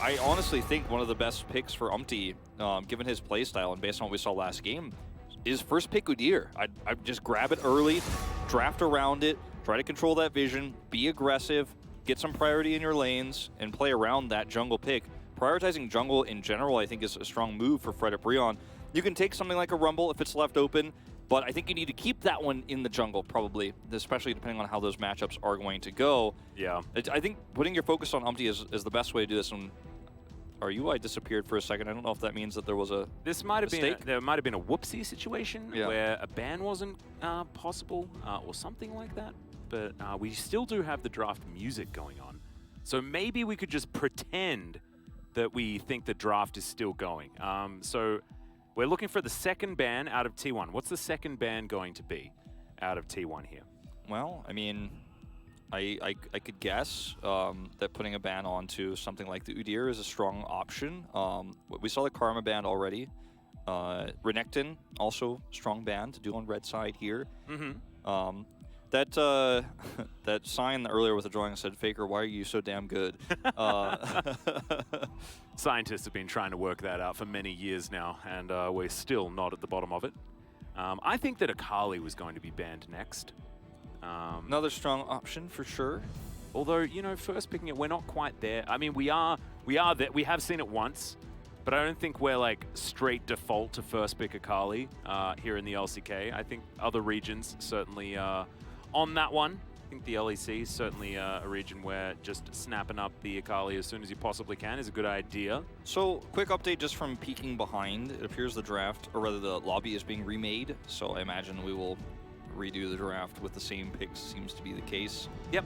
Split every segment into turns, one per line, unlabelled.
I honestly think one of the best picks for Umpty, given his playstyle and based on what we saw last game, is first pick Udyr. I'd just grab it early, draft around it, try to control that vision, be aggressive, get some priority in your lanes, and play around that jungle pick. Prioritizing jungle in general, I think, is a strong move for Fred at Brion. You can take something like a Rumble if it's left open, but I think you need to keep that one in the jungle, probably, especially depending on how those matchups are going to go.
Yeah.
I think putting your focus on Umpty is the best way to do this. And our UI disappeared for a second. I don't know if that means that there was a
This might have
mistake.
been there might have been a whoopsie situation
Yeah.
where a ban wasn't possible or something like that. But we still do have the draft music going on, so maybe we could just pretend that we think the draft is still going. So we're looking for the second ban out of T1. What's the second ban going to be out of T1 here?
Well, I mean, I could guess that putting a ban onto something like the Udyr is a strong option. We saw the Karma ban already. Renekton, also strong ban to do on red side here.
Mm-hmm.
That sign earlier with the drawing said, "Faker, why are you so damn good?"
Scientists have been trying to work that out for many years now, and we're still not at the bottom of it. I think that Akali was going to be banned next.
Another strong option for sure.
Although, you know, first picking it, we're not quite there. I mean, we are there. We have seen it once, but I don't think we're like straight default to first pick Akali here in the LCK. I think other regions certainly on that one. I think the LEC is certainly a region where just snapping up the Akali as soon as you possibly can is a good idea.
So, quick update just from peeking behind. It appears the draft, or rather the lobby, is being remade. So I imagine we will redo the draft with the same picks, seems to be the case.
Yep.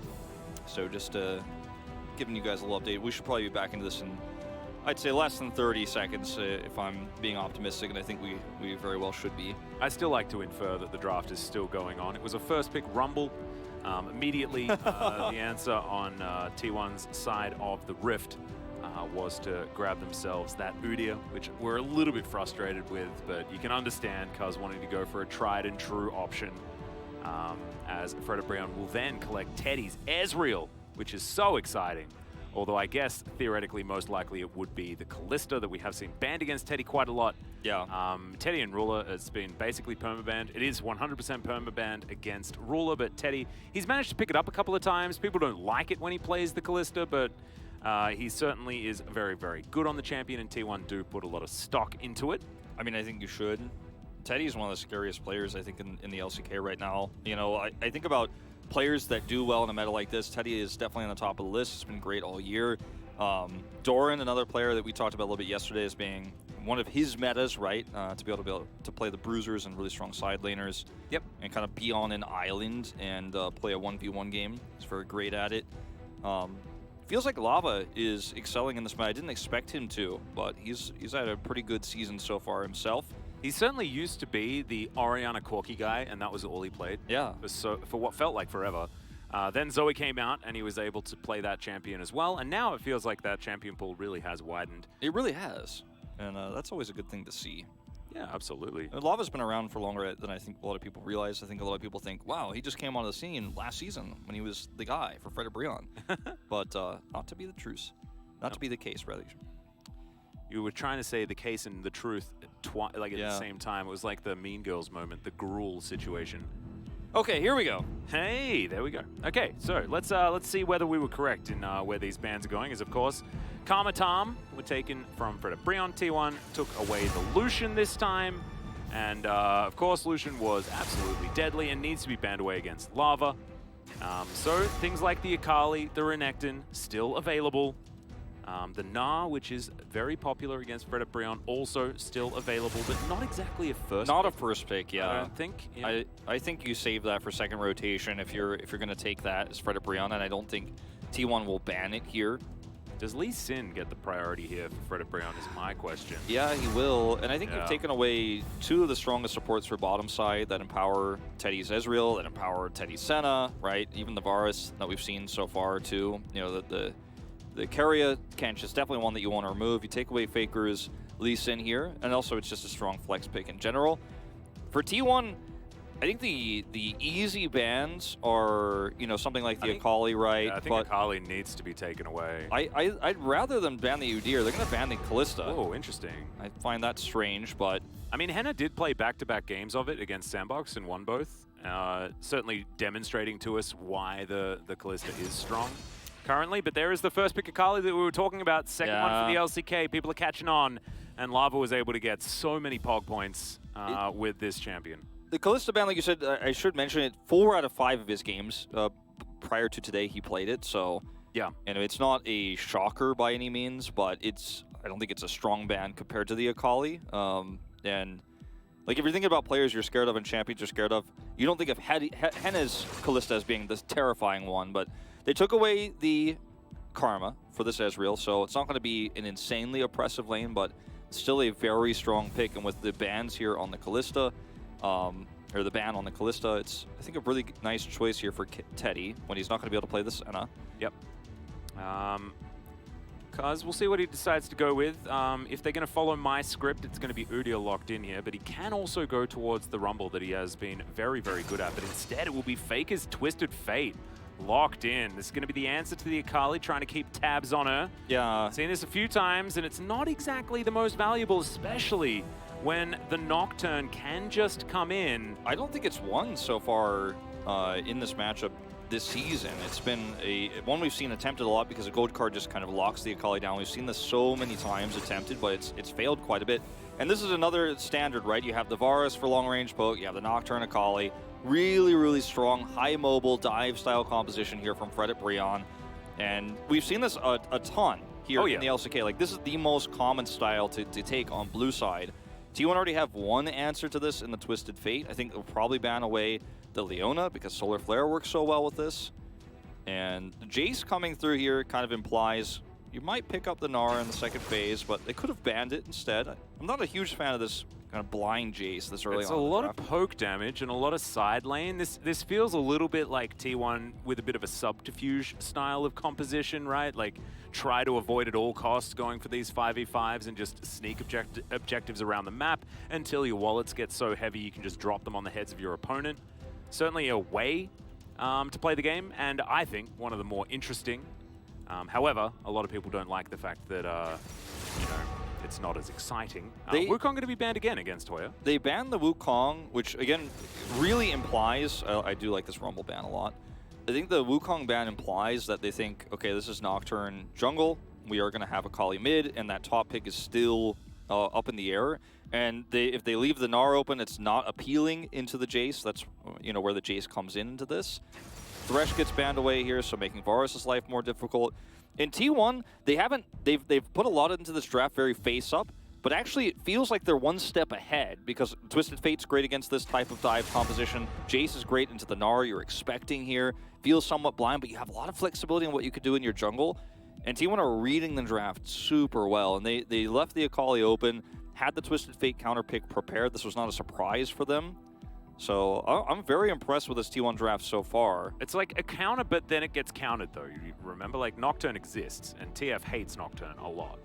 So just giving you guys a little update. We should probably be back into this in, I'd say, less than 30 seconds if I'm being optimistic, and I think we very well should be.
I still like to infer that the draft is still going on. It was a first pick Rumble. Immediately, the answer on T1's side of the Rift was to grab themselves that Udyr, which we're a little bit frustrated with, but you can understand Cuz wanting to go for a tried and true option, as Fred Brion will then collect Teddy's Ezreal, which is so exciting. Although I guess theoretically most likely it would be the Kalista that we have seen banned against Teddy quite a lot.
Yeah.
Teddy and Ruler has been basically permabanned. It is 100% permabanned against Ruler, but Teddy, he's managed to pick it up a couple of times. People don't like it when he plays the Kalista, but he certainly is very, very good on the champion, and T1 do put a lot of stock into it.
I mean, I think you should. Teddy is one of the scariest players, I think, in the LCK right now. You know, I think about players that do well in a meta like this. Teddy is definitely on the top of the list. It's been great all year. Doran, another player that we talked about a little bit yesterday, as being one of his metas, right? To be able to play the bruisers and really strong side laners.
Yep.
And kind of be on an island and play a 1v1 game. He's very great at it. Feels like Lava is excelling in this meta. I didn't expect him to, but he's had a pretty good season so far himself.
He certainly used to be the Orianna Corki guy, and that was all he played.
Yeah.
For what felt like forever. Then Zoe came out, and he was able to play that champion as well. And now it feels like that champion pool really has widened.
It really has. And that's always a good thing to see.
Yeah, absolutely.
And Lava's been around for longer than I think a lot of people realize. I think a lot of people think, wow, he just came onto the scene last season when he was the guy for Fred Brion. But not to be the truth. Not to be the case, rather.
You were trying to say the case and the truth at the same time. It was like the Mean Girls moment, the gruel situation.
Okay, here we go.
Hey, there we go. Okay, so let's see whether we were correct in where these bans are going. Is of course, Karma Tam were taken from Fred Brion. T1 took away the Lucian this time, and of course Lucian was absolutely deadly and needs to be banned away against Lava. So things like the Akali, the Renekton, still available. The Gnar, which is very popular against Fred Brion, also still available, but not exactly a first
Not
pick.
a first pick, yeah.
I don't think. Yeah.
I think you save that for second rotation if you're going to take that as Fred Brion, and I don't think T1 will ban it here.
Does Lee Sin get the priority here for Fred Brion is my question.
Yeah, he will. And I think you've taken away two of the strongest supports for bottom side that empower Teddy's Ezreal, that empower Teddy's Senna, right? Even the Varus that we've seen so far, too. You know, the Keria Kench is definitely one that you want to remove. You take away Faker's Lee Sin here, and also it's just a strong flex pick in general. For T1, I think the easy bans are, you know, something like the Akali, right?
Yeah, I think Akali needs to be taken away.
I'd rather than ban the Udyr. They're going to ban the Kalista.
Oh, interesting.
I find that strange, but...
I mean, Henna did play back-to-back games of it against Sandbox and won both. Certainly demonstrating to us why the Kalista is strong currently. But there is the first pick Akali that we were talking about. Second one for the LCK. People are catching on. And Lava was able to get so many Pog points with this champion.
The Kalista ban, like you said, I should mention it, 4 out of 5 of his games prior to today he played it, so...
Yeah.
And it's not a shocker by any means, but I don't think it's a strong ban compared to the Akali. And, like, if you're thinking about players you're scared of and champions you're scared of, you don't think of Henna's Kalista as being this terrifying one, but they took away the Karma for this Ezreal, so it's not going to be an insanely oppressive lane, but still a very strong pick, and with the bans here on the Kalista, or the ban on the Kalista, it's, I think, a really nice choice here for Teddy when he's not going to be able to play this Senna.
Yep. Because we'll see what he decides to go with. If they're going to follow my script, it's going to be Udyr locked in here, but he can also go towards the Rumble that he has been very, very good at. But instead, it will be Faker's Twisted Fate locked in. This is going to be the answer to the Akali, trying to keep tabs on her.
Yeah.
Seen this a few times, and it's not exactly the most valuable, especially when the Nocturne can just come in.
I don't think it's won so far in this matchup this season. It's been one we've seen attempted a lot because a gold card just kind of locks the Akali down. We've seen this so many times attempted, but it's failed quite a bit. And this is another standard, right? You have the Varus for long-range poke, you have the Nocturne Akali. Really, really strong, high mobile dive style composition here from Fred at Brion. And we've seen this a ton here in the LCK. Like, this is the most common style to take on blue side. T1 already have one answer to this in the Twisted Fate. I think they'll probably ban away the Leona because Solar Flare works so well with this. And the Jace coming through here kind of implies you might pick up the Nara in the second phase, but they could have banned it instead. I'm not a huge fan of this kind of blind Jace this early on.
It's a lot of poke damage and a lot of side lane. This feels a little bit like T1 with a bit of a subterfuge style of composition, right? Like, try to avoid at all costs going for these 5v5s and just sneak objectives around the map until your wallets get so heavy you can just drop them on the heads of your opponent. Certainly a way to play the game, and I think one of the more interesting. However, a lot of people don't like the fact that, you know, it's not as exciting. Wukong going to be banned again against Hoya.
They banned the Wukong, which, again, really implies, I do like this Rumble ban a lot. I think the Wukong ban implies that they think, okay, this is Nocturne jungle, we are going to have Akali mid, and that top pick is still up in the air. And if they leave the Gnar open, it's not appealing into the Jace. That's, you know, where the Jace comes into this. Thresh gets banned away here, so making Varus' life more difficult. In T1, they've put a lot into this draft very face-up, but actually it feels like they're one step ahead because Twisted Fate's great against this type of dive composition. Jace is great into the Gnar you're expecting here. Feels somewhat blind, but you have a lot of flexibility in what you could do in your jungle. And T1 are reading the draft super well, and they left the Akali open, had the Twisted Fate counter pick prepared. This was not a surprise for them. So I'm very impressed with this T1 draft so far.
It's like a counter, but then it gets countered, though. You remember, like, Nocturne exists, and TF hates Nocturne a lot.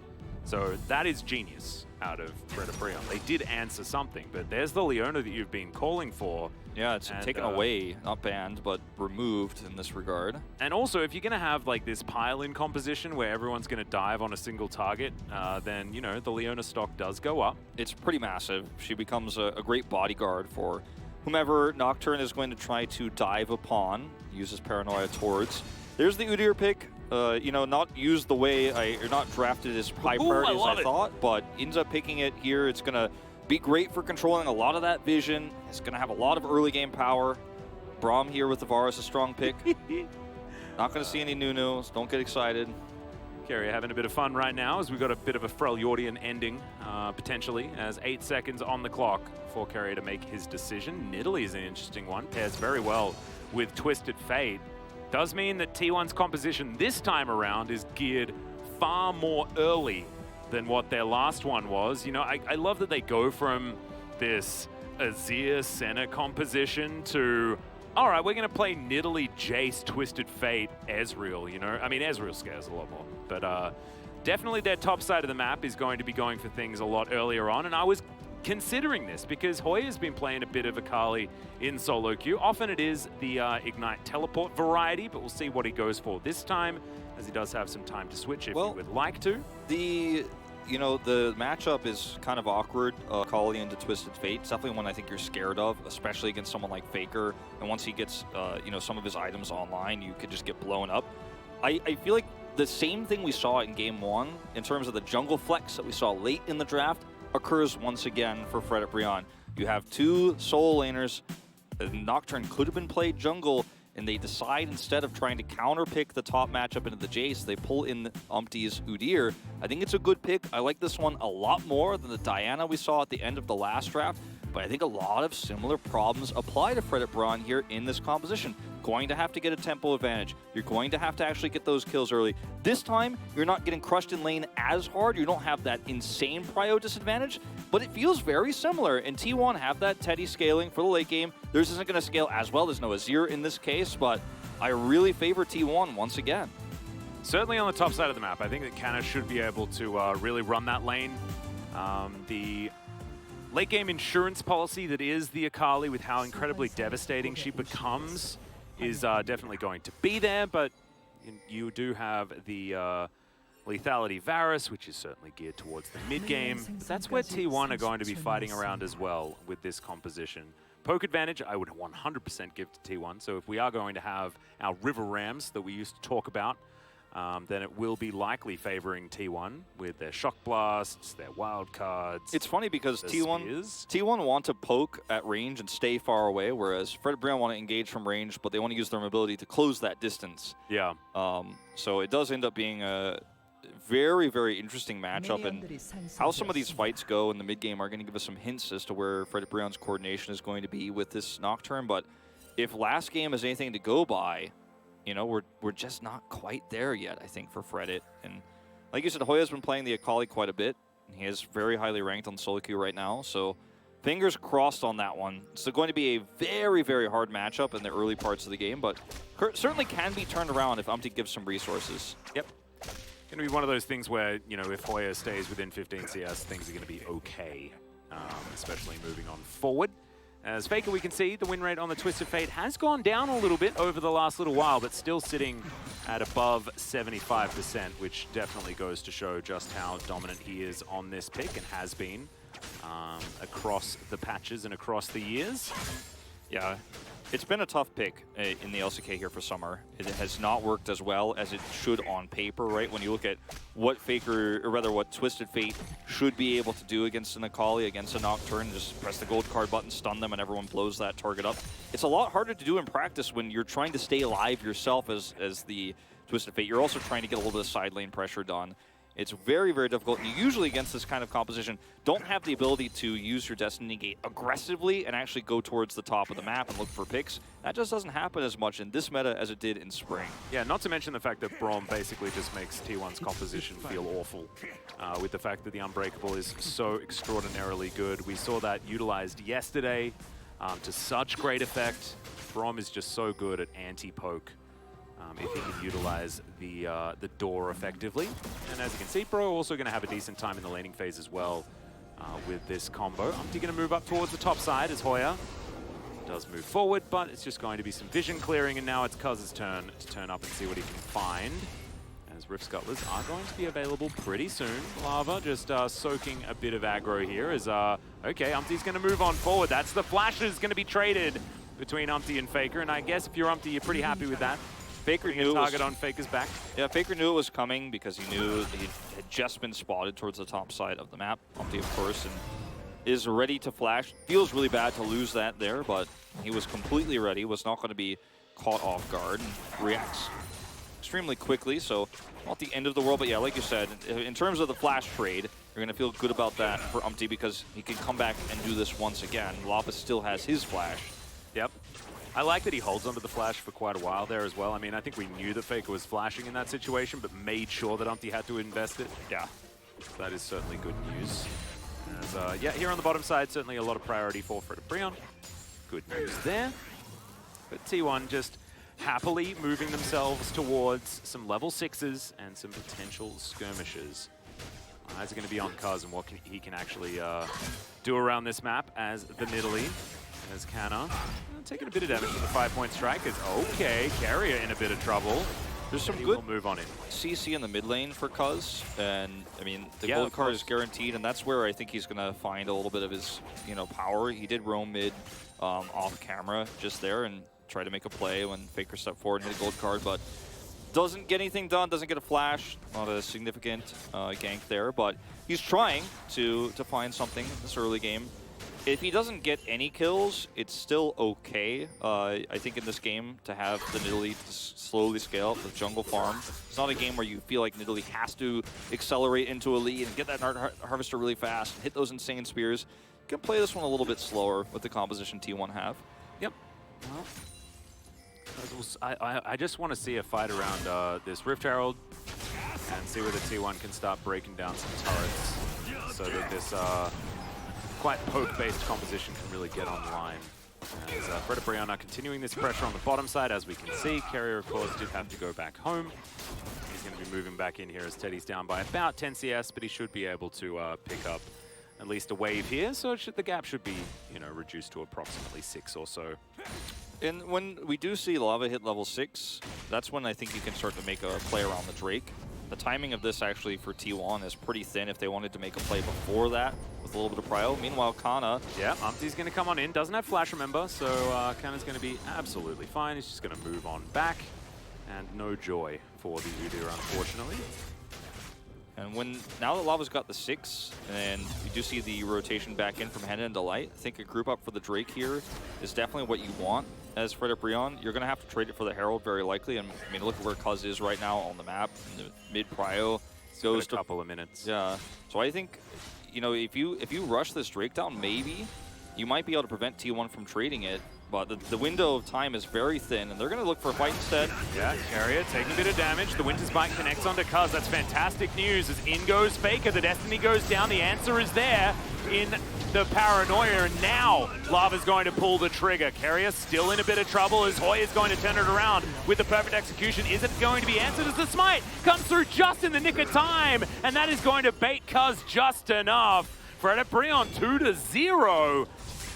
So that is genius out of Fred and Brion. They did answer something, but there's the Leona that you've been calling for.
Yeah, it's taken away, not banned, but removed in this regard.
And also, if you're going to have, like, this pile-in composition where everyone's going to dive on a single target, then, you know, the Leona stock does go up.
It's pretty massive. She becomes a great bodyguard for whomever Nocturne is going to try to dive upon, uses Paranoia towards. There's the Udyr pick. You know, not used the way not drafted as high priority as I thought, but ends up picking it here. It's going to be great for controlling a lot of that vision. It's going to have a lot of early game power. Braum here with the Varus, a strong pick. Not going to see any Nunu. Don't get excited.
Keria having a bit of fun right now as we've got a bit of a Freljordian ending, potentially, as 8 seconds on the clock for Keria to make his decision. Nidalee is an interesting one. Pairs very well with Twisted Fate. Does mean that T1's composition this time around is geared far more early than what their last one was. You know, I love that they go from this Azir Senna composition to, all right, we're going to play Nidalee, Jace, Twisted Fate, Ezreal, you know? I mean, Ezreal scares a lot more. But definitely their top side of the map is going to be going for things a lot earlier on. And I was considering this, because Hoya's been playing a bit of Akali in solo queue. Often it is the Ignite teleport variety, but we'll see what he goes for this time, as he does have some time to switch if he would like to.
The matchup is kind of awkward, Akali into Twisted Fate. It's definitely one I think you're scared of, especially against someone like Faker. And once he gets, some of his items online, you could just get blown up. I feel like the same thing we saw in Game 1 in terms of the jungle flex that we saw late in the draft occurs once again for Fred at Brion. You have two solo laners. Nocturne could have been played jungle, and they decide instead of trying to counterpick the top matchup into the Jace, they pull in Umpty's Udyr. I think it's a good pick. I like this one a lot more than the Diana we saw at the end of the last draft, but I think a lot of similar problems apply to Fred at Brion here in this composition. Going to have to get a tempo advantage. You're going to have to actually get those kills early. This time, you're not getting crushed in lane as hard. You don't have that insane prio disadvantage, but it feels very similar. And T1 have that Teddy scaling for the late game. Theirs isn't going to scale as well. There's no Azir in this case, but I really favor T1 once again.
Certainly on the top side of the map, I think that Canna should be able to really run that lane. The late game insurance policy that is the Akali, with how incredibly devastating she becomes, is definitely going to be there, but you do have the lethality Varus, which is certainly geared towards the mid game. But that's where T1 are going to be fighting around as well with this composition. Poke advantage, I would 100% give to T1. So if we are going to have our river rams that we used to talk about, then it will be likely favoring T1 with their shock blasts, their wild cards.
It's funny because T1 want to poke at range and stay far away, whereas Fred and Brion want to engage from range, but they want to use their mobility to close that distance.
Yeah.
So it does end up being a very, very interesting matchup, and how some of these fights go in the mid game are going to give us some hints as to where Fred and Brion's coordination is going to be with this Nocturne. But if last game is anything to go by, we're just not quite there yet, I think, for Fredit. And like you said, Hoya's been playing the Akali quite a bit. He is very highly ranked on solo queue right now, so fingers crossed on that one. It's going to be a very, very hard matchup in the early parts of the game, but certainly can be turned around if Umpty gives some resources.
Yep. Going to be one of those things where, if Hoya stays within 15 CS, things are going to be okay, especially moving on forward. As Faker, we can see the win rate on the Twisted Fate has gone down a little bit over the last little while, but still sitting at above 75%, which definitely goes to show just how dominant he is on this pick and has been across the patches and across the years.
Yeah, it's been a tough pick in the LCK here for summer. It has not worked as well as it should on paper, right? When you look at what Faker, or rather what Twisted Fate should be able to do against an Akali, against a Nocturne, just press the gold card button, stun them, and everyone blows that target up. It's a lot harder to do in practice when you're trying to stay alive yourself as the Twisted Fate. You're also trying to get a little bit of side lane pressure done. It's very, very difficult. You usually, against this kind of composition, don't have the ability to use your Destiny Gate aggressively and actually go towards the top of the map and look for picks. That just doesn't happen as much in this meta as it did in spring.
Yeah, not to mention the fact that Braum basically just makes T1's composition feel awful. With the fact that the Unbreakable is so extraordinarily good. We saw that utilized yesterday to such great effect. Braum is just so good at anti-poke. If he can utilize the door effectively. And as you can see, Bro also going to have a decent time in the laning phase as well with this combo. Umpty going to move up towards the top side as Hoya does move forward, but it's just going to be some vision clearing, and now it's Cuz's turn to turn up and see what he can find. As Rift Scuttlers are going to be available pretty soon. Lava just soaking a bit of aggro here as, okay, Umpty's going to move on forward. That's the flashes going to be traded between Umpty and Faker, and I guess if you're Umpty, you're pretty happy with that.
Faker knew
target on Faker's back.
Yeah, Faker knew it was coming because he knew he had just been spotted towards the top side of the map. Umpty, of course, and is ready to flash. Feels really bad to lose that there, but he was completely ready, was not going to be caught off guard, and reacts extremely quickly, so not the end of the world. But yeah, like you said, in terms of the flash trade, you're going to feel good about that for Umpty because he can come back and do this once again. Lopez still has his flash.
Yep. I like that he holds onto the flash for quite a while there as well. I mean, I think we knew that Faker was flashing in that situation, but made sure that Umpty had to invest it. Yeah, that is certainly good news. As, yeah, here on the bottom side, certainly a lot of priority for Fred and Brion. Good news there. But T1 just happily moving themselves towards some level 6s and some potential skirmishes. Eyes are going to be on Cuz and what he can actually do around this map as the Nidalee. As Canna taking a bit of damage from the 5-point strike. Is okay, Carrier in a bit of trouble.
There's some
he
good
will move on in.
CC in the mid lane for Cuz, and I mean the
Yeah,
gold card is guaranteed, and that's where I think he's gonna find a little bit of his power. He did roam mid off camera just there and try to make a play when Faker stepped forward and hit a gold card, but doesn't get anything done. Doesn't get a flash. Not a significant gank there, but he's trying to find something in this early game. If he doesn't get any kills, it's still okay. I think in this game, to have the Nidalee slowly scale up the jungle farm, it's not a game where you feel like Nidalee has to accelerate into a lead and get that harvester really fast, hit those insane spears. You can play this one a little bit slower with the composition T1 have.
Yep. Well, I just want to see a fight around this Rift Herald and see whether T1 can start breaking down some turrets so that this quite poke-based composition can really get online. As Fred Brianna continuing this pressure on the bottom side, as we can see. Carrier, of course, did have to go back home. He's going to be moving back in here as Teddy's down by about 10 CS, but he should be able to pick up at least a wave here. So the gap should be, reduced to approximately 6 or so.
And when we do see Lava hit level 6, that's when I think you can start to make a play around the Drake. The timing of this actually for T1 is pretty thin if they wanted to make a play before that with a little bit of prio. Meanwhile, Kana...
Yeah, Umpty's going to come on in. Doesn't have flash, remember, so Kana's going to be absolutely fine. He's just going to move on back. And no joy for the Udyr, unfortunately.
And now that Lava's got the 6, and we do see the rotation back in from Henna and Delight, I think a group up for the Drake here is definitely what you want. As Fred Brion, you're going to have to trade it for the Herald very likely. And I mean, look at where Cuz is right now on the map. In the mid-prio goes
a couple of minutes.
Yeah. So I think, if you rush this Drake down, maybe you might be able to prevent T1 from trading it. But the window of time is very thin, and they're going to look for a fight instead.
Yeah, Carrier taking a bit of damage. The Winter's Bite connects onto Cuz. That's fantastic news. As in goes Faker, the Destiny goes down. The answer is there in the Paranoia, and now Lava's going to pull the trigger. Carrier still in a bit of trouble as Hoya's going to turn it around with the perfect execution. Is it going to be answered as the smite comes through just in the nick of time, and that is going to bait Cuz just enough. Fred Brion 2-0.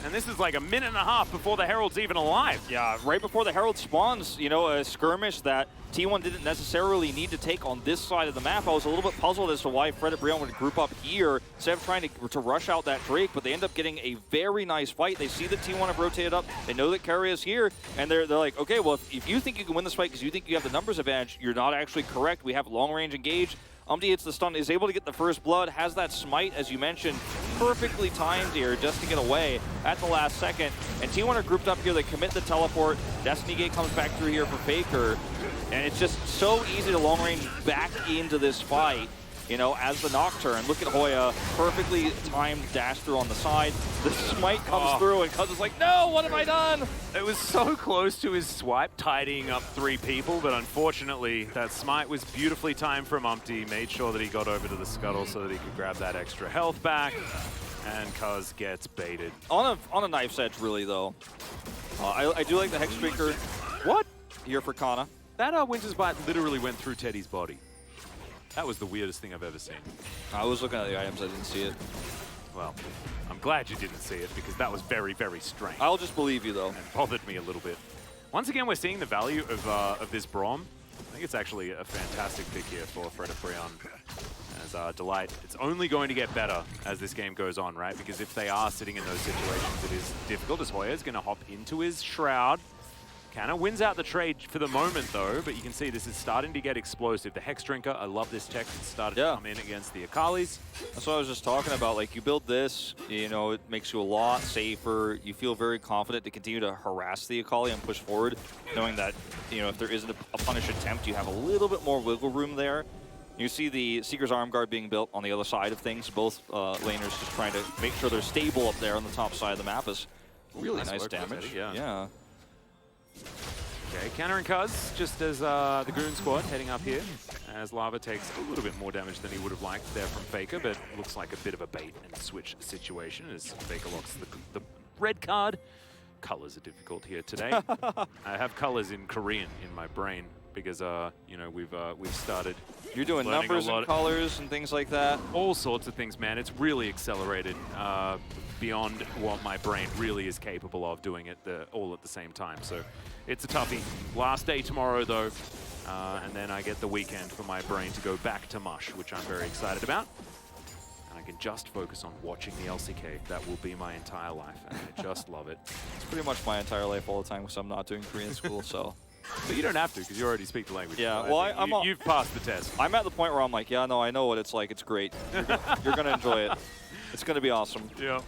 And this is like a minute and a half before the Herald's even alive.
Yeah, right before the Herald spawns, a skirmish that T1 didn't necessarily need to take on this side of the map. I was a little bit puzzled as to why Fred Brion would group up here instead of trying to rush out that Drake, but they end up getting a very nice fight. They see that T1 have rotated up, they know that Carrier is here, and they're like, okay, well, if you think you can win this fight because you think you have the numbers advantage, you're not actually correct. We have long-range engage. Umpty hits the stun, is able to get the first blood, has that smite, as you mentioned, perfectly timed here just to get away at the last second. And T1 are grouped up here, they commit the teleport. Destiny Gate comes back through here for Faker. And it's just so easy to long range back into this fight, as the Nocturne. Look at Hoya, perfectly timed dash through on the side. The smite comes through, and Cuz is like, no, what have I done?
It was so close to his swipe, tidying up 3 people, but unfortunately, that smite was beautifully timed from Umpty. Made sure that he got over to the scuttle so that he could grab that extra health back, and Cuz gets baited.
On a knife's edge, really, though. I do like the Hex Drinker.
What?
Here for Kana.
That Winter's Bite literally went through Teddy's body. That was the weirdest thing I've ever seen.
I was looking at the items, I didn't see it.
Well, I'm glad you didn't see it because that was very, very strange.
I'll just believe you, though.
And bothered me a little bit. Once again, we're seeing the value of this Braum. I think it's actually a fantastic pick here for Fred Brion. As Delight, it's only going to get better as this game goes on, right? Because if they are sitting in those situations, it is difficult, as Hoya is going to hop into his Shroud. Kana wins out the trade for the moment, though, but you can see this is starting to get explosive. The Hex Drinker, I love this tech. It started to come in against the Akalis.
That's what I was just talking about. Like, you build this, it makes you a lot safer. You feel very confident to continue to harass the Akali and push forward, knowing that, if there isn't a punish attempt, you have a little bit more wiggle room there. You see the Seeker's Arm Guard being built on the other side of things. Both laners just trying to make sure they're stable up there on the top side of the map is really nice damage. Yeah.
Okay, Canna and Cuz, just as the Goon Squad heading up here, as Lava takes a little bit more damage than he would have liked there from Faker, but looks like a bit of a bait and switch situation as Faker locks the red card. Colors are difficult here today. I have colors in Korean in my brain. because you know, we've started.
You're doing
learning
numbers and colors and things like that.
All sorts of things, man. It's really accelerated beyond what my brain really is capable of doing it all at the same time. So it's a toughie. Last day tomorrow, though, and then I get the weekend for my brain to go back to mush, which I'm very excited about. And I can just focus on watching the LCK. That will be my entire life, and I just love it.
It's pretty much my entire life all the time because I'm not doing Korean school, so.
But you don't have to, because you already speak the language.
Yeah,
so
well,
you've passed the test.
I'm at the point where I'm like, yeah, no, I know what it's like. It's great. You're gonna enjoy it. It's gonna be awesome.
Yeah.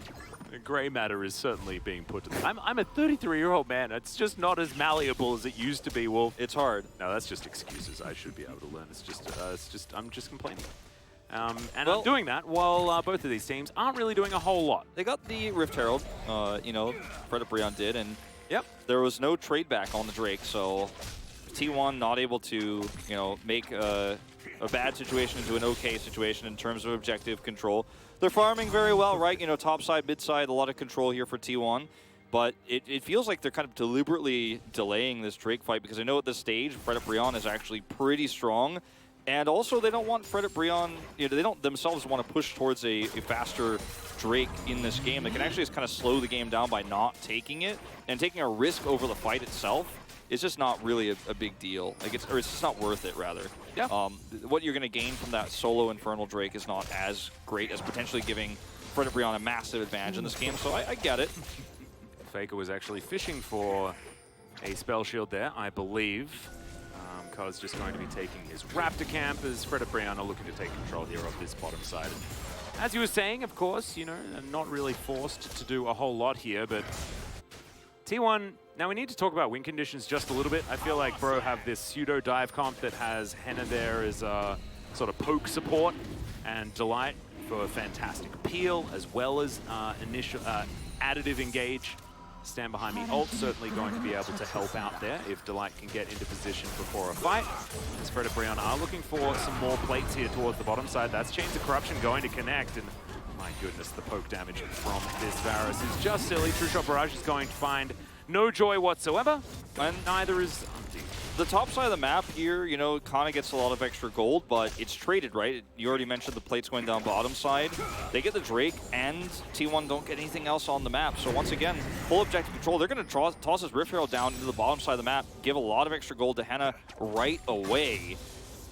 The gray matter is certainly being put to the... I'm a 33-year-old man. It's just not as malleable as it used to be, Wolf.
It's hard.
No, that's just excuses. I should be able to learn. It's just I'm just complaining. And
well,
I'm doing that while both of these teams aren't really doing a whole lot.
They got the Rift Herald, you know, Predabrion did, and
yep,
there was no trade back on the Drake, so T1 not able to, you know, make a bad situation into an okay situation in terms of objective control. They're farming very well, right? You know, top side, mid side, a lot of control here for T1. But it feels like they're kind of deliberately delaying this Drake fight because I know at this stage, Predabrion is actually pretty strong. And also, they don't want Predabrion, you know, they don't themselves want to push towards a faster Drake in this game. They can actually just kind of slow the game down by not taking it. And taking a risk over the fight itself is just not really a big deal. Like it's just not worth it, rather.
Yeah.
What you're going to gain from that solo Infernal Drake is not as great as potentially giving Predabrion a massive advantage in this game, so I get it.
Faker was actually fishing for a spell shield there, I believe. Cuz just going to be taking his Raptor camp as Predabrion are looking to take control here of this bottom side. As you were saying, of course, you know, not really forced to do a whole lot here, but T1, now we need to talk about win conditions just a little bit. I feel like Bro have this pseudo dive comp that has Henna there as a sort of poke support and Delight for fantastic peel, as well as initial additive engage. Stand behind me ult, certainly going to be able to help out there if Delight can get into position before a fight. As Predabrion are looking for some more plates here towards the bottom side. That's Chains of Corruption going to connect, and my goodness, the poke damage from this Varus is just silly. True Shot Barrage is going to find no joy whatsoever, and neither is Umpty.
The top side of the map here, you know, kind of gets a lot of extra gold, but it's traded, right? You already mentioned the plates going down bottom side. They get the Drake, and T1 don't get anything else on the map. So once again, full objective control. They're going to toss this Rift Herald down into the bottom side of the map, give a lot of extra gold to Henna right away.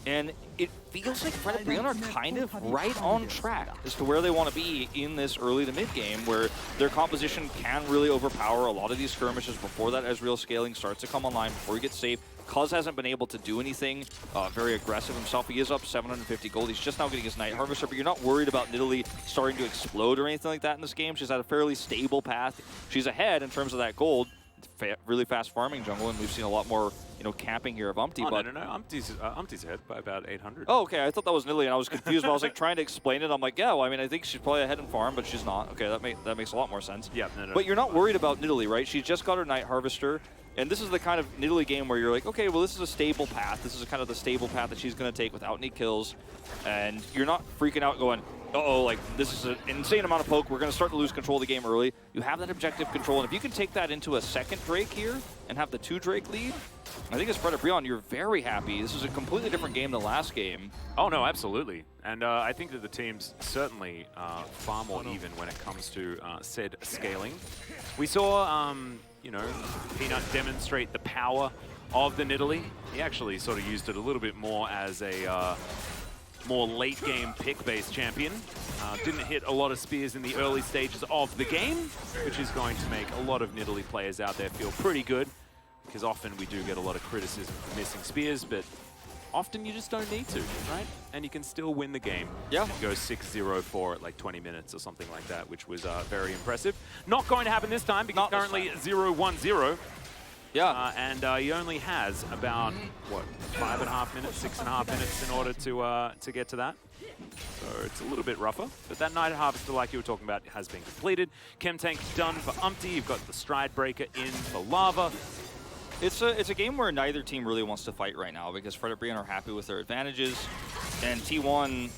And it feels like Predabrion are kind of right on track as to where they want to be in this early to mid game, where their composition can really overpower a lot of these skirmishes before that Ezreal scaling starts to come online, before he gets safe. Cuz hasn't been able to do anything very aggressive himself. He is up 750 gold. He's just now getting his Night Harvester, but you're not worried about Nidalee starting to explode or anything like that in this game. She's at a fairly stable path. She's ahead in terms of that gold. Really fast farming jungle, and we've seen a lot more, you know, camping here of Umpty.
Oh,
but
no. Umpty's ahead by about 800.
Oh, okay. I thought that was Nidalee, and I was confused. But I was like trying to explain it. I'm like, yeah, well, I mean, I think she's probably ahead in farm, but she's not. Okay, that makes a lot more sense.
Yeah, no.
But you're not worried about Nidalee, right? She's just got her Night Harvester. And this is the kind of Nidalee game where you're like, okay, well, this is a stable path. This is kind of the stable path that she's going to take without any kills. And you're not freaking out going, uh-oh, like, this is an insane amount of poke. We're going to start to lose control of the game early. You have that objective control. And if you can take that into a second Drake here and have the 2 Drake lead, I think as Predabrion, you're very happy. This is a completely different game than last game.
Oh, no, absolutely. And I think that the team's certainly far more even when it comes to said scaling. We saw... you know, Peanut demonstrate the power of the Nidalee. He actually sort of used it a little bit more as a more late-game pick-based champion. Didn't hit a lot of spears in the early stages of the game, which is going to make a lot of Nidalee players out there feel pretty good, because often we do get a lot of criticism for missing spears, but often you just don't need to, right? And you can still win the game.
Yeah.
Go 6-0 for like 20 minutes or something like that, which was very impressive. Not going to happen this time because currently 0-1-0.
Yeah.
And he only has about, what, 5.5 minutes, 6.5 minutes in order to get to that. So it's a little bit rougher. But that Night Harvester, like you were talking about, has been completed. Chem Tank done for Umpty. You've got the Stride Breaker in for Lava.
It's a game where neither team really wants to fight right now because Predabrion are happy with their advantages, and T1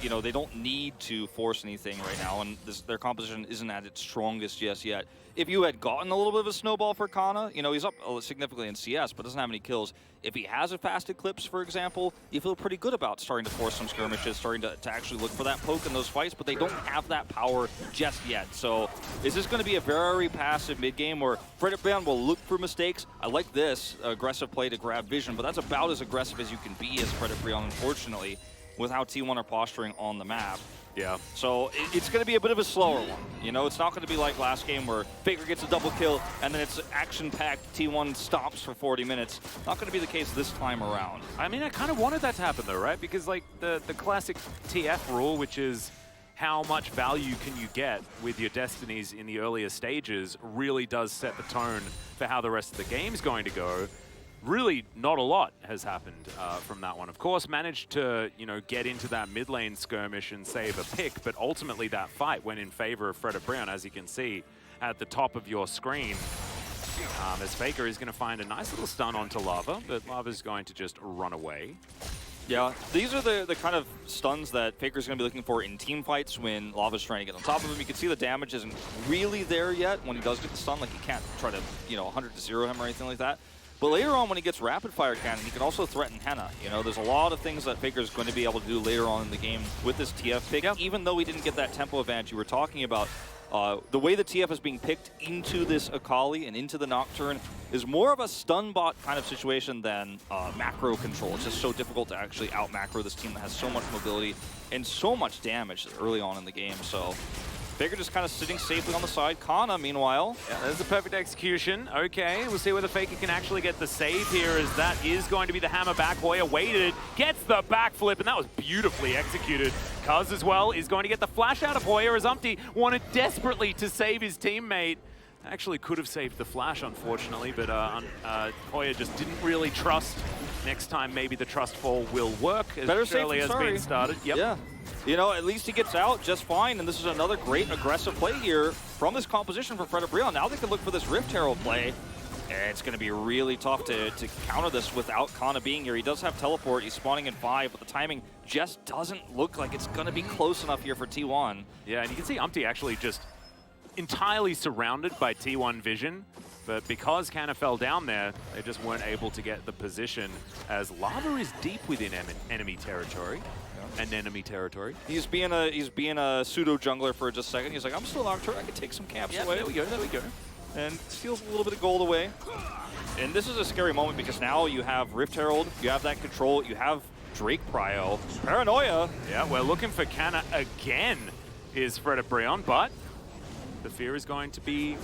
You know, they don't need to force anything right now, and their composition isn't at its strongest just yet. If you had gotten a little bit of a snowball for Kana, you know, he's up significantly in CS, but doesn't have any kills. If he has a fast Eclipse, for example, you feel pretty good about starting to force some skirmishes, starting to actually look for that poke in those fights, but they don't have that power just yet. So is this going to be a very passive mid-game where Frederick will look for mistakes? I like this aggressive play to grab vision, but that's about as aggressive as you can be as Frederick, unfortunately, with how T1 are posturing on the map.
Yeah.
So it's going to be a bit of a slower one. You know, it's not going to be like last game where Faker gets a double kill and then it's action-packed, T1 stops for 40 minutes. Not going to be the case this time around.
I mean, I kind of wanted that to happen though, right? Because like the classic TF rule, which is how much value can you get with your destinies in the earlier stages, really does set the tone for how the rest of the game's going to go. Really, not a lot has happened from that one. Of course, managed to, you know, get into that mid lane skirmish and save a pick, but ultimately that fight went in favor of Frederick, as you can see at the top of your screen. As Faker is going to find a nice little stun onto Lava, but Lava's going to just run away.
Yeah, these are the kind of stuns that Faker's going to be looking for in team fights when Lava's trying to get on top of him. You can see the damage isn't really there yet when he does get the stun. Like, he can't try to, you know, 100-0 him or anything like that. But later on, when he gets rapid fire cannon, he can also threaten Henna. You know, there's a lot of things that Faker's going to be able to do later on in the game with this TF pick. Yep. Even though he didn't get that tempo advantage you were talking about, the way the TF is being picked into this Akali and into the Nocturne is more of a stun bot kind of situation than macro control. It's just so difficult to actually out-macro this team that has so much mobility and so much damage early on in the game. So Faker just kind of sitting safely on the side. Kana, meanwhile.
Yeah, there's the perfect execution. Okay, we'll see whether Faker can actually get the save here, as that is going to be the hammer back. Hoya waited, gets the backflip, and that was beautifully executed. Cuz as well is going to get the flash out of Hoya, as Umpty wanted desperately to save his teammate. Actually could have saved the flash, unfortunately, but Hoya just didn't really trust. Next time, maybe the trust fall will work, as
Better
Shirley has been started. Yep.
Yeah. You know, at least he gets out just fine, and this is another great aggressive play here from this composition for Frederick. Now they can look for this Rift Herald play, and it's going to be really tough to counter this without Kana being here. He does have teleport, he's spawning in 5, but the timing just doesn't look like it's going to be close enough here for T1.
Yeah, and you can see Umpty actually just entirely surrounded by T1 vision, but because Kana fell down there, they just weren't able to get the position, as Lava is deep within enemy territory. And enemy territory.
He's being a pseudo jungler for just a second. He's like, I'm still Nocturne, I can take some camps away.
There we go.
And steals a little bit of gold away. And this is a scary moment because now you have Rift Herald, you have that control, you have Drake Prio. Paranoia.
Yeah, we're looking for Kana again, is Frederick, but the fear is going to be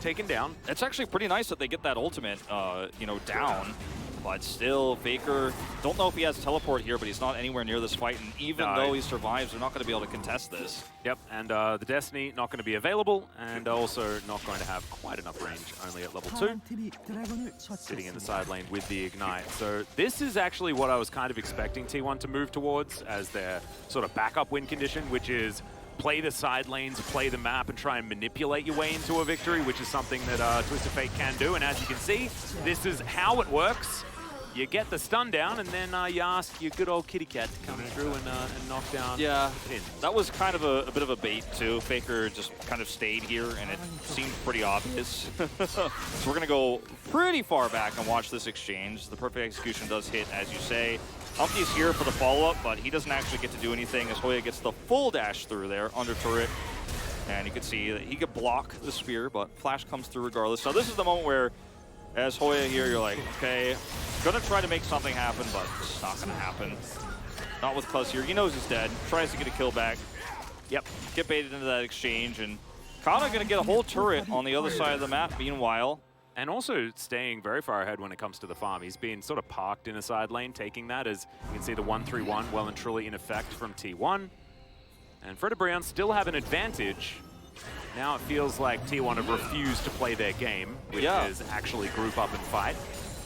taken down.
It's actually pretty nice that they get that ultimate, you know, down. But still, Faker, don't know if he has teleport here, but he's not anywhere near this fight. And even though he survives, they're not going to be able to contest this.
Yep, and the Destiny not going to be available, and also not going to have quite enough range, only at level 2. Sitting in the side lane with the Ignite. So this is actually what I was kind of expecting T1 to move towards as their sort of backup win condition, which is play the side lanes, play the map, and try and manipulate your way into a victory, which is something that Twisted Fate can do. And as you can see, this is how it works. You get the stun down, and then you ask your good old kitty cat to come through and knock down the pin.
That was kind of a bit of a bait, too. Faker just kind of stayed here, and it seemed pretty obvious. So we're going to go pretty far back and watch this exchange. The perfect execution does hit, as you say. Umpty's here for the follow-up, but he doesn't actually get to do anything as Hoya gets the full dash through there, under turret. And you can see that he could block the spear, but Flash comes through regardless. So this is the moment where, as Hoya here, you're like, okay, gonna try to make something happen, but it's not gonna happen. Not with Cuz here. He knows he's dead. Tries to get a kill back. Yep, get baited into that exchange, and Kana gonna get a whole turret on the other side of the map meanwhile.
And also staying very far ahead when it comes to the farm. He's been sort of parked in a side lane, taking that, as you can see the 1-3-1 well and truly in effect from T1. And Frederick still have an advantage. Now it feels like T1 have refused to play their game, which is actually group up and fight.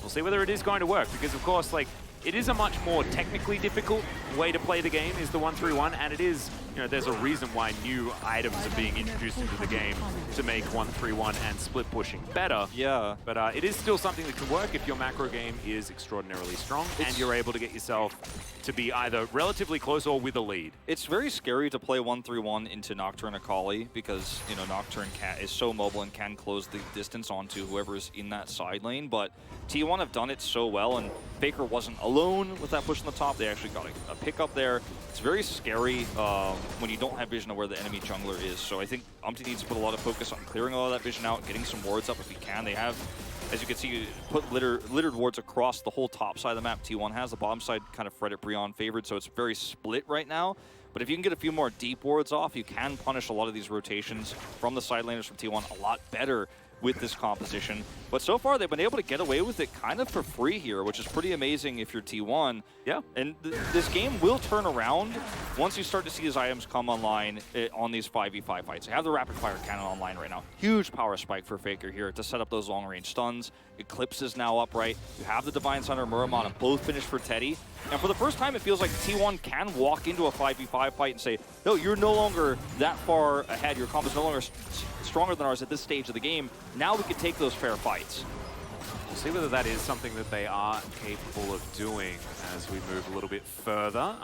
We'll see whether it is going to work, because of course, like, it is a much more technically difficult way to play the game, is the 1-3-1, and it is, you know, there's a reason why new items are being introduced into the game to make 1-3-1 and split pushing better.
Yeah.
But it is still something that can work if your macro game is extraordinarily strong and you're able to get yourself to be either relatively close or with a lead.
It's very scary to play 1-3-1 into Nocturne Akali because, you know, Nocturne is so mobile and can close the distance onto whoever's in that side lane. But T1 have done it so well, and Faker wasn't alone with that push on the top. They actually got a pick up there. It's very scary when you don't have vision of where the enemy jungler is. So I think Umpty needs to put a lot of focus on clearing a lot of that vision out, getting some wards up if he can. They have, as you can see, put littered wards across the whole top side of the map. T1 has the bottom side kind of Fredit Brion favored, so it's very split right now. But if you can get a few more deep wards off, you can punish a lot of these rotations from the side laners from T1 a lot better with this composition. But so far, they've been able to get away with it kind of for free here, which is pretty amazing if you're T1.
Yeah.
And this game will turn around once you start to see these items come online on these 5v5 fights. They have the rapid fire cannon online right now. Huge power spike for Faker here to set up those long range stuns. Eclipse is now upright. You have the Divine Sunner, Muramana both finished for Teddy. And for the first time, it feels like T1 can walk into a 5v5 fight and say, no, you're no longer that far ahead. Your comp is no longer stronger than ours at this stage of the game. Now we can take those fair fights.
We'll see whether that is something that they are capable of doing as we move a little bit further.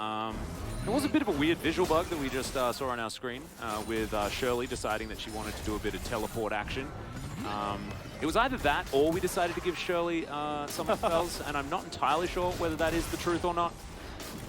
There was a bit of a weird visual bug that we just saw on our screen with Shirley deciding that she wanted to do a bit of teleport action. It was either that or we decided to give Shirley some spells, and I'm not entirely sure whether that is the truth or not,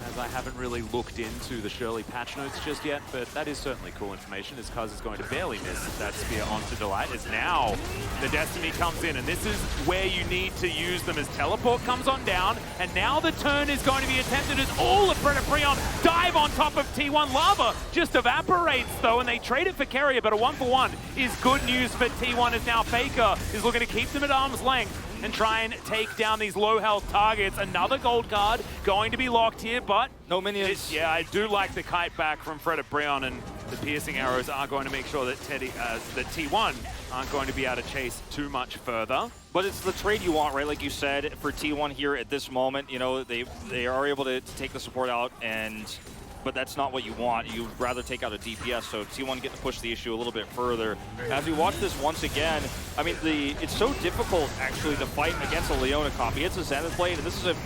as I haven't really looked into the Shirley patch notes just yet, but that is certainly cool information, as Kaz is going to barely miss that spear onto Delight, as now the Destiny comes in, and this is where you need to use them as teleport comes on down, and now the turn is going to be attempted as all of Fredit Brion dive on top of T1. Lava just evaporates though, and they trade it for Carrier, but a 1-for-1 is good news for T1, as now Faker is looking to keep them at arm's length and try and take down these low health targets. Another gold card going to be locked here, but
no minions.
Yeah, I do like the kite back from Fredit Brion, and the piercing arrows are going to make sure that that T1 aren't going to be able to chase too much further.
But it's the trade you want, right? Like you said, for T1 here at this moment, you know, they are able to take the support out, but that's not what you want. You'd rather take out a DPS, so T1 get to push the issue a little bit further. As we watch this once again, I mean, it's so difficult, actually, to fight against a Leona copy. It's a Zenith Blade, and this is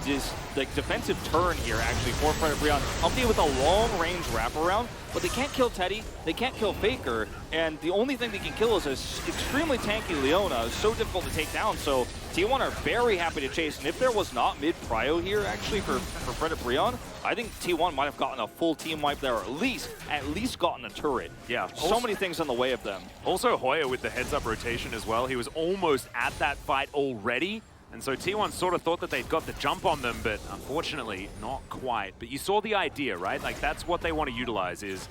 this defensive turn here, actually, for Fredit Brion. Umpty with a long-range wraparound, but they can't kill Teddy, they can't kill Faker, and the only thing they can kill is an extremely tanky Leona. It's so difficult to take down, so T1 are very happy to chase, and if there was not mid-prio here, actually, for Fredit Brion, I think T1 might have gotten a full team wipe there, or at least gotten a turret.
Yeah.
So many things in the way of them.
Also, Hoya with the heads-up rotation as well. He was almost at that fight already. And so T1 sort of thought that they'd got the jump on them, but unfortunately, not quite. But you saw the idea, right? Like, that's what they want to utilize is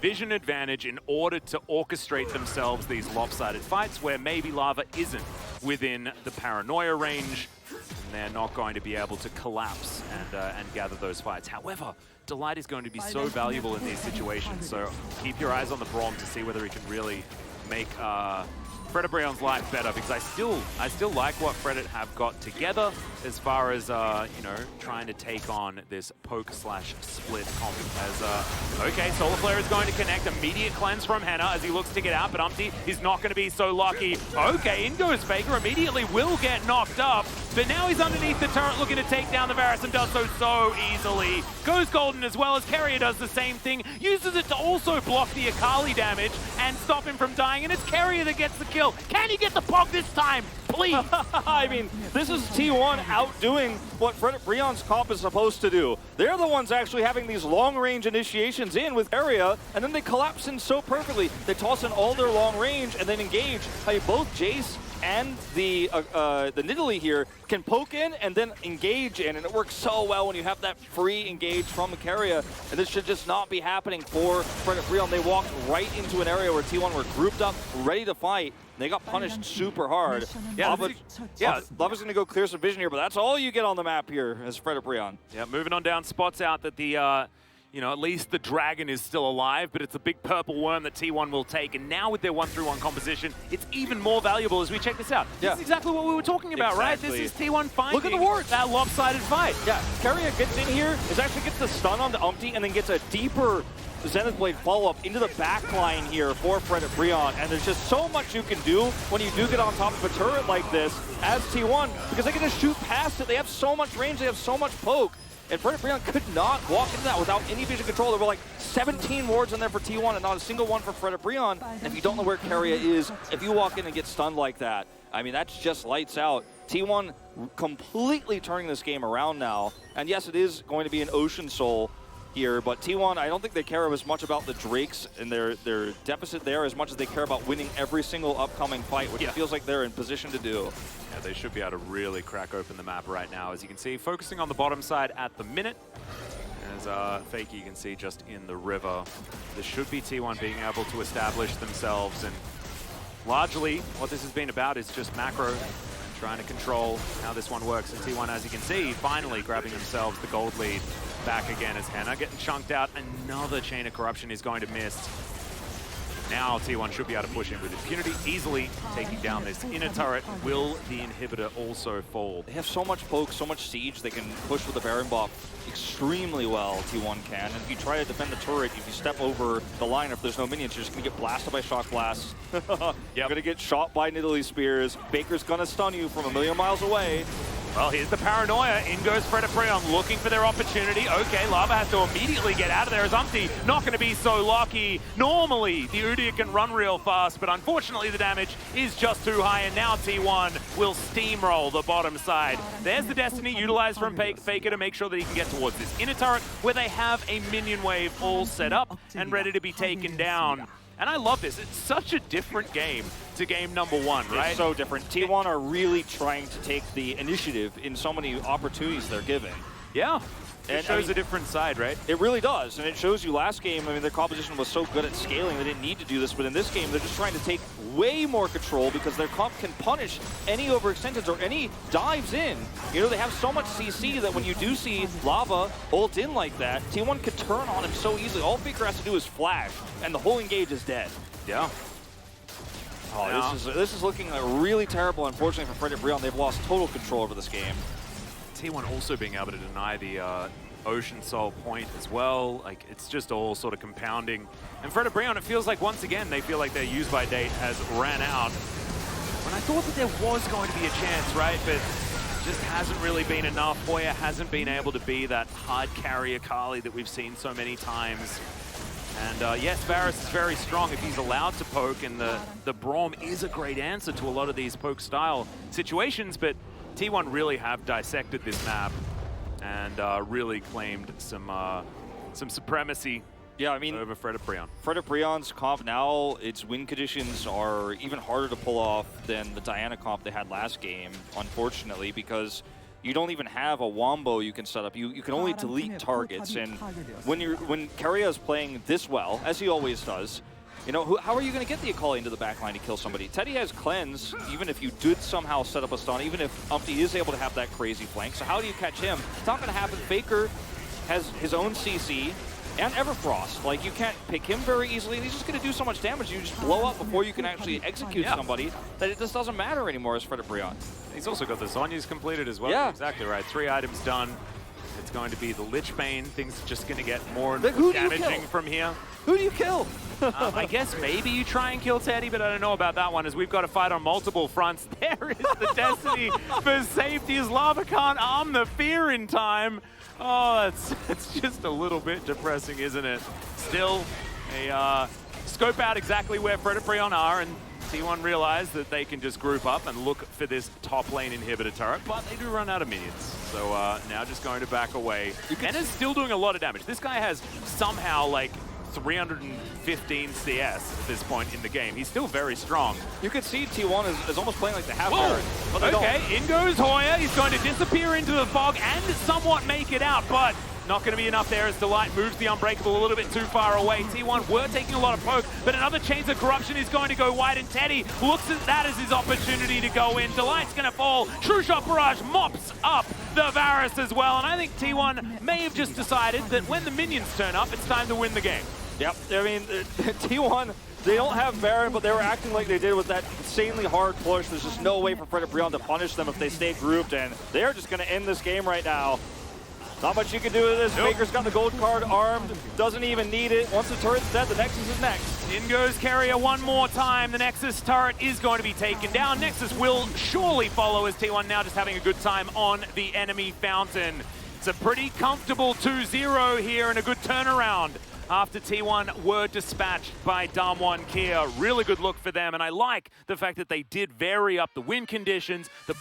vision advantage in order to orchestrate themselves these lopsided fights where maybe Lava isn't within the paranoia range, and they're not going to be able to collapse and gather those fights. However, Delight is going to be so valuable in these situations, so keep your eyes on the Braum to see whether he can really make Fredit Brion's life better, because I still like what Fredit have got together as far as you know, trying to take on this poke/split comp. As okay, Solar Flare is going to connect, immediate cleanse from Henna as he looks to get out, but Umpty is not going to be so lucky. Okay, in goes Faker, immediately will get knocked up, but now he's underneath the turret looking to take down the Varus and does so easily. Goes Golden as well, as Carrier does the same thing, uses it to also block the Akali damage and stop him from dying, and it's Carrier that gets the kill. Can he get the pog this time? Please!
I mean, this is T1 outdoing what Fredit Brion's comp is supposed to do. They're the ones actually having these long-range initiations in with area, and then they collapse in so perfectly. They toss in all their long range and then engage. I mean, both Jace and the Nidalee here can poke in and then engage in, and it works so well when you have that free engage from the carrier, and this should just not be happening for Fredit Brion. They walked right into an area where T1 were grouped up, ready to fight. They got punished super hard. Lava's going to go clear some vision here, but that's all you get on the map here as Fredit Brion.
Yeah, moving on down, spots out that the you know, at least the dragon is still alive, but it's a big purple worm that T1 will take. And now with their 1-3-1 composition, it's even more valuable as we check this out.
Yeah.
This is exactly what we were talking about, right? This is T1 finding
Look at the wards.
that lopsided fight.
Yeah, Keria gets in here, actually gets the stun on the Umpty, and then gets a deeper Zenith Blade follow-up into the back line here for Fred at Breon. And there's just so much you can do when you do get on top of a turret like this as T1, because they can just shoot past it. They have so much range, they have so much poke. And Fred Breon could not walk into that without any vision control. There were like 17 wards in there for T1 and not a single one for Fred Breon. And if you don't know where Keria is, if you walk in and get stunned like that, I mean, that's just lights out. T1 completely turning this game around now. And yes, it is going to be an Ocean Soul here, but T1, I don't think they care as much about the Drakes and their deficit there as much as they care about winning every single upcoming fight, which it feels like they're in position to do.
Yeah, they should be able to really crack open the map right now, as you can see, focusing on the bottom side at the minute. As Fakey, you can see just in the river. This should be T1 being able to establish themselves, and largely what this has been about is just macro and trying to control how this one works. And T1, as you can see, finally grabbing themselves the gold lead back again as Henna getting chunked out. Another Chain of Corruption is going to miss. Now T1 should be able to push in with impunity, easily taking down this inner turret. Will the inhibitor also fall?
They have so much poke, so much siege, they can push with the Baron buff extremely well, T1 can. And if you try to defend the turret, if you step over the line, if there's no minions, you're just going to get blasted by shock blasts. You're going to get shot by Nidalee spears. Baker's going to stun you from a million miles away.
Well, here's the paranoia. In goes Fred Breon looking for their opportunity. Okay, Lava has to immediately get out of there as Umpty not going to be so lucky. Normally, the Udyr can run real fast, but unfortunately the damage is just too high, and now T1 will steamroll the bottom side. There's the Destiny utilized from Faker to make sure that he can get towards this inner turret, where they have a minion wave all set up and ready to be taken down. And I love this. It's such a different game to game number one, right?
It's so different. T1 are really trying to take the initiative in so many opportunities they're given.
Yeah. It
And,
shows a different side, right?
It really does, and it shows you last game, I mean, their composition was so good at scaling, they didn't need to do this, but in this game, they're just trying to take way more control because their comp can punish any overextensions or any dives in. You know, they have so much CC that when you do see Lava ult in like that, T1 can turn on him so easily. All Faker has to do is flash, and the whole engage is dead.
Yeah.
Oh,
Yeah.
this is looking really terrible, unfortunately, for Fred Breon. They've lost total control over this game.
T1 also being able to deny the Ocean Soul point as well. Like, it's just all sort of compounding. And Fred Breon, it feels like once again, they feel like their use-by date has ran out. When I thought that there was going to be a chance, right? But just hasn't really been enough. Hoya hasn't been able to be that hard carrier Kali that we've seen so many times. And yes, Varus is very strong if he's allowed to poke, and the Braum is a great answer to a lot of these poke-style situations, but T1 really have dissected this map and really claimed some supremacy.
Yeah, I mean,
over Fred Breon.
Fred Breon's comp now, its win conditions are even harder to pull off than the Diana comp they had last game, unfortunately, because you don't even have a wombo you can set up. You can only delete targets, and when Keria is playing this well, as he always does, you know, how are you going to get the Akali into the backline to kill somebody? Teddy has Cleanse, even if you did somehow set up a stun, even if Umpty is able to have that crazy flank. So how do you catch him? It's not going to happen. Faker has his own CC and Everfrost. Like, you can't pick him very easily, and he's just going to do so much damage. You just blow up before you can actually execute somebody that it just doesn't matter anymore as Fred Breon.
He's also got the Zhonya's completed as well.
Yeah.
Exactly right. 3 items done. It's going to be the Lich Bane. Things are just going to get more and more damaging from here.
Who do you kill?
I guess maybe you try and kill Teddy, but I don't know about that one, as we've got to fight on multiple fronts. There is the Destiny for safety, as Lava can't arm the Fear in time. Oh, it's just a little bit depressing, isn't it? Still, a scope out exactly where Fred Breon are, and T1 realize that they can just group up and look for this top lane inhibitor turret, but they do run out of minions. So now just going to back away. And is still doing a lot of damage. This guy has somehow like 315 CS at this point in the game. He's still very strong.
You could see T1 is almost playing like the half Baron.
Okay, in goes Hoya. He's going to disappear into the fog and somewhat make it out, but not going to be enough there as Delight moves the Unbreakable a little bit too far away. T1 were taking a lot of poke, but another Chains of Corruption is going to go wide, and Teddy looks at that as his opportunity to go in. Delight's going to fall. True Shot Barrage mops up the Varus as well. And I think T1 may have just decided that when the minions turn up, it's time to win the game.
Yep, I mean, T1, they don't have Baron, but they were acting like they did with that insanely hard push. There's just no way for Fred Brion to punish them if they stay grouped, and they're just going to end this game right now. Not much you can do with this.
Nope.
Faker's got the gold card armed, doesn't even need it. Once the turret's dead, the Nexus is next.
In goes Carrier one more time. The Nexus turret is going to be taken down. Nexus will surely follow as T1 now just having a good time on the enemy fountain. It's a pretty comfortable 2-0 here and a good turnaround after T1 were dispatched by Damwon Kia. Really good look for them, and I like the fact that they did vary up the win conditions. The